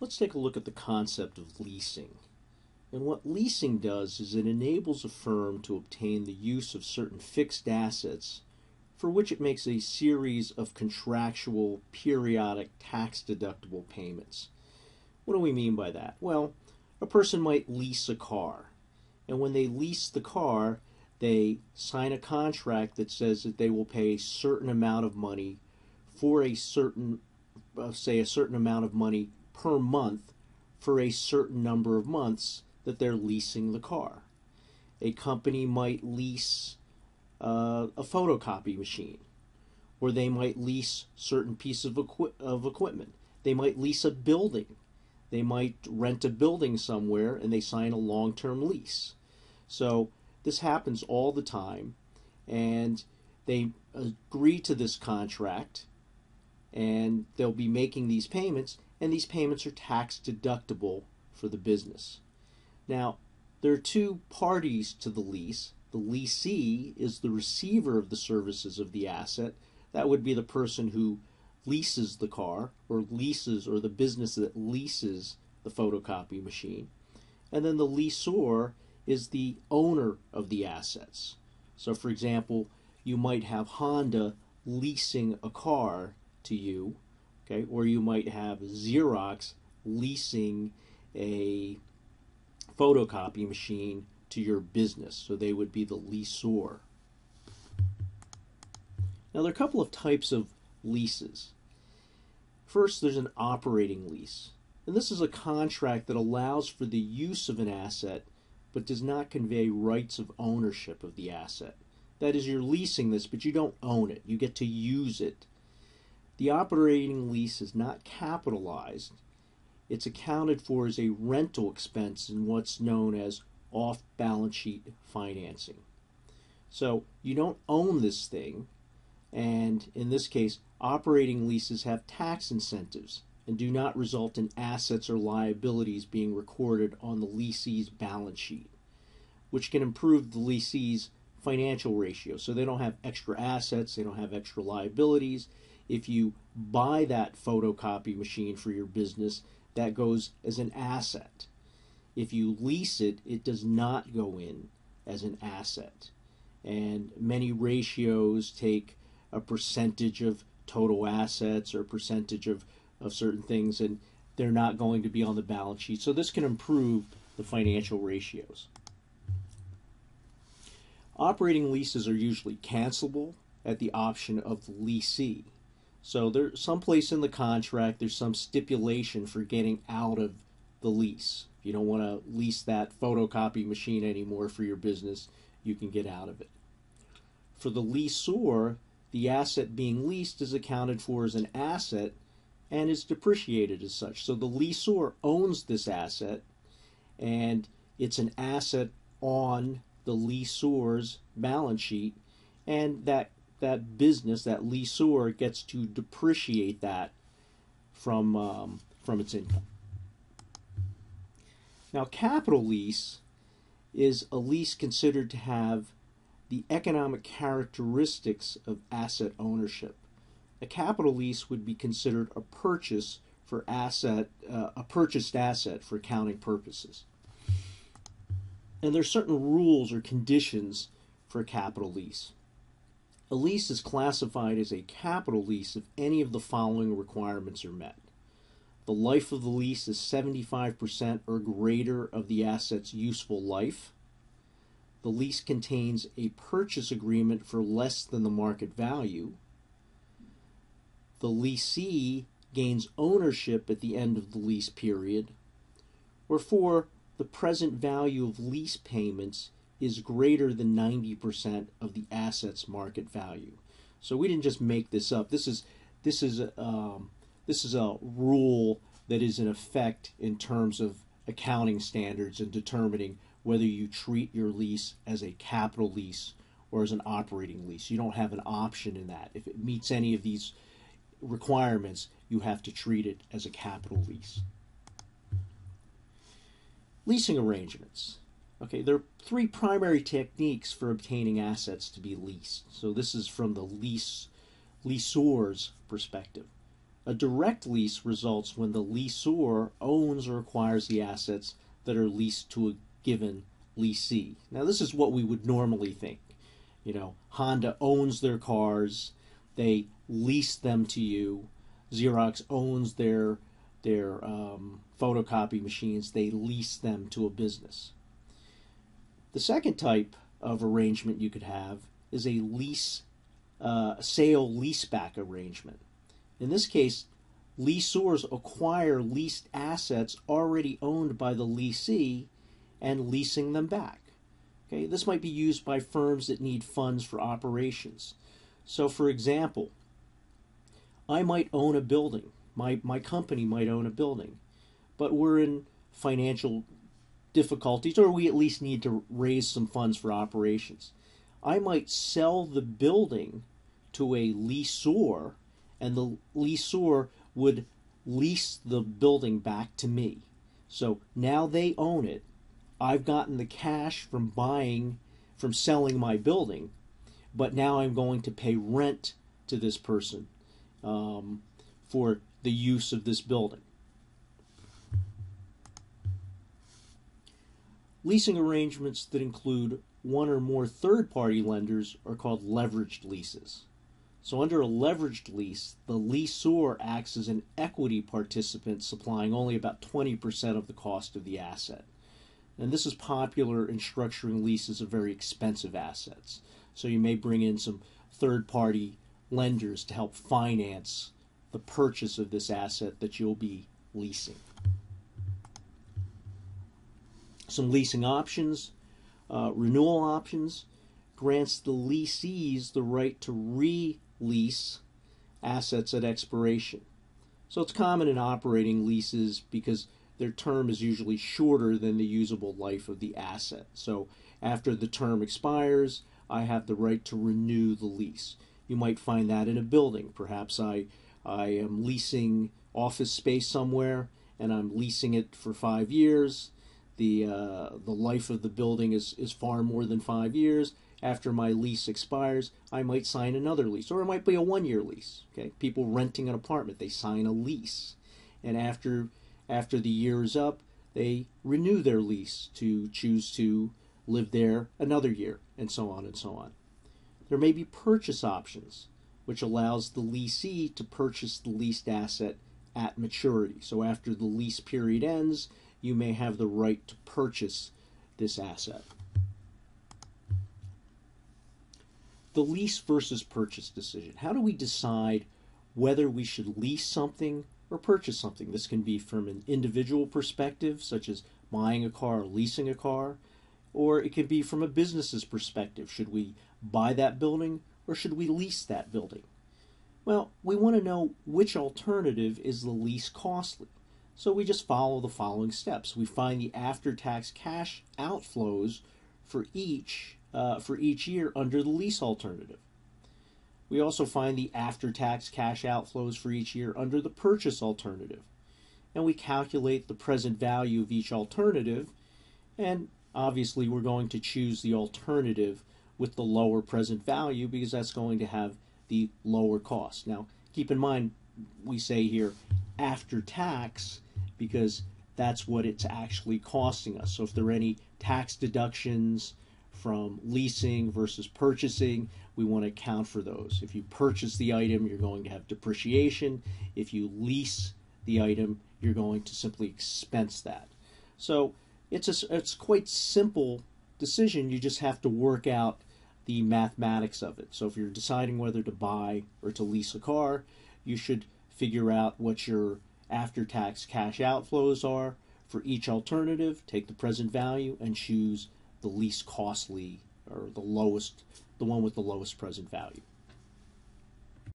Let's take a look at the concept of leasing. And what leasing does is it enables a firm to obtain the use of certain fixed assets for which it makes a series of contractual, periodic, tax-deductible payments. What do we mean by that? Well, a person might lease a car, and when they lease the car, they sign a contract that says that they will pay a certain amount of money for a certain, say a certain amount of money per month for a certain number of months that they're leasing the car. A company might lease a photocopy machine, or they might lease certain pieces of equipment. They might lease a building. They might rent a building somewhere and they sign a long-term lease. So this happens all the time, and they agree to this contract, and they'll be making these payments, and these payments are tax deductible for the business. Now, there are two parties to the lease. The leasee is the receiver of the services of the asset. That would be the person who leases the car, or the business that leases the photocopy machine. And then the lessor is the owner of the assets. So, for example, you might have Honda leasing a car to you, okay, or you might have Xerox leasing a photocopy machine to your business. So they would be the lessor. Now, there are a couple of types of leases. First, there's an operating lease. And this is a contract that allows for the use of an asset but does not convey rights of ownership of the asset. That is, you're leasing this, but you don't own it. You get to use it. The operating lease is not capitalized. It's accounted for as a rental expense in what's known as off-balance sheet financing. So you don't own this thing, and in this case, operating leases have tax incentives and do not result in assets or liabilities being recorded on the lessee's balance sheet, which can improve the lessee's financial ratio. So they don't have extra assets, they don't have extra liabilities. If you buy that photocopy machine for your business, that goes as an asset. If you lease it, it does not go in as an asset. And many ratios take a percentage of total assets or a percentage of certain things, and they're not going to be on the balance sheet. So this can improve the financial ratios. Operating leases are usually cancelable at the option of the lessee. So there's someplace in the contract, there's some stipulation for getting out of the lease. If you don't want to lease that photocopy machine anymore for your business, you can get out of it. For the lessor, the asset being leased is accounted for as an asset and is depreciated as such. So the lessor owns this asset, and it's an asset on the lessor's balance sheet, and that business, that lessor, gets to depreciate that from its income. Now, capital lease is a lease considered to have the economic characteristics of asset ownership. A capital lease would be considered a purchase for a purchased asset for accounting purposes. And there are certain rules or conditions for a capital lease. A lease is classified as a capital lease if any of the following requirements are met. The life of the lease is 75% or greater of the asset's useful life. The lease contains a purchase agreement for less than the market value. The lessee gains ownership at the end of the lease period. Or 4, the present value of lease payments is greater than 90% of the asset's market value. So we didn't just make this up. This is a rule that is in effect in terms of accounting standards and determining whether you treat your lease as a capital lease or as an operating lease. You don't have an option in that. If it meets any of these requirements, you have to treat it as a capital lease. Leasing arrangements. Okay, there are 3 primary techniques for obtaining assets to be leased. So this is from the leasor's perspective. A direct lease results when the leasor owns or acquires the assets that are leased to a given leasee. Now, this is what we would normally think. Honda owns their cars, they lease them to you. Xerox owns their photocopy machines, they lease them to a business. The second type of arrangement you could have is a sale leaseback arrangement. In this case, leasors acquire leased assets already owned by the leasee and leasing them back. Okay, this might be used by firms that need funds for operations. So, for example, I might own a building. My company might own a building, but we're in financial difficulties, or we at least need to raise some funds for operations. I might sell the building to a leasor, and the leasor would lease the building back to me. So now they own it. I've gotten the cash from selling my building, but now I'm going to pay rent to this person for the use of this building. Leasing arrangements that include one or more third-party lenders are called leveraged leases. So under a leveraged lease, the leasor acts as an equity participant, supplying only about 20% of the cost of the asset. And this is popular in structuring leases of very expensive assets. So you may bring in some third-party lenders to help finance the purchase of this asset that you'll be leasing. Some leasing options. Renewal options grants the leasees the right to re-lease assets at expiration. So it's common in operating leases because their term is usually shorter than the usable life of the asset. So after the term expires, I have the right to renew the lease. You might find that in a building. Perhaps I am leasing office space somewhere, and I'm leasing it for 5 years. The life of the building is far more than 5 years. After my lease expires, I might sign another lease, or it might be a 1-year lease. Okay, people renting an apartment, they sign a lease, and after the year is up, they renew their lease to choose to live there another year, and so on and so on. There may be purchase options, which allows the leasee to purchase the leased asset at maturity. So after the lease period ends, you may have the right to purchase this asset. The lease versus purchase decision. How do we decide whether we should lease something or purchase something? This can be from an individual perspective, such as buying a car or leasing a car, or it could be from a business's perspective. Should we buy that building or should we lease that building? Well, we want to know which alternative is the least costly. So we just follow the following steps. We find the after-tax cash outflows for each year under the lease alternative. We also find the after-tax cash outflows for each year under the purchase alternative. And we calculate the present value of each alternative, and obviously we're going to choose the alternative with the lower present value because that's going to have the lower cost. Now, keep in mind, we say here after tax because that's what it's actually costing us. So if there are any tax deductions from leasing versus purchasing, we want to account for those. If you purchase the item, you're going to have depreciation. If you lease the item, you're going to simply expense that. So it's quite simple decision. You just have to work out the mathematics of it. So if you're deciding whether to buy or to lease a car, you should figure out what your after-tax cash outflows are for each alternative, take the present value, and choose the least costly or the one with the lowest present value.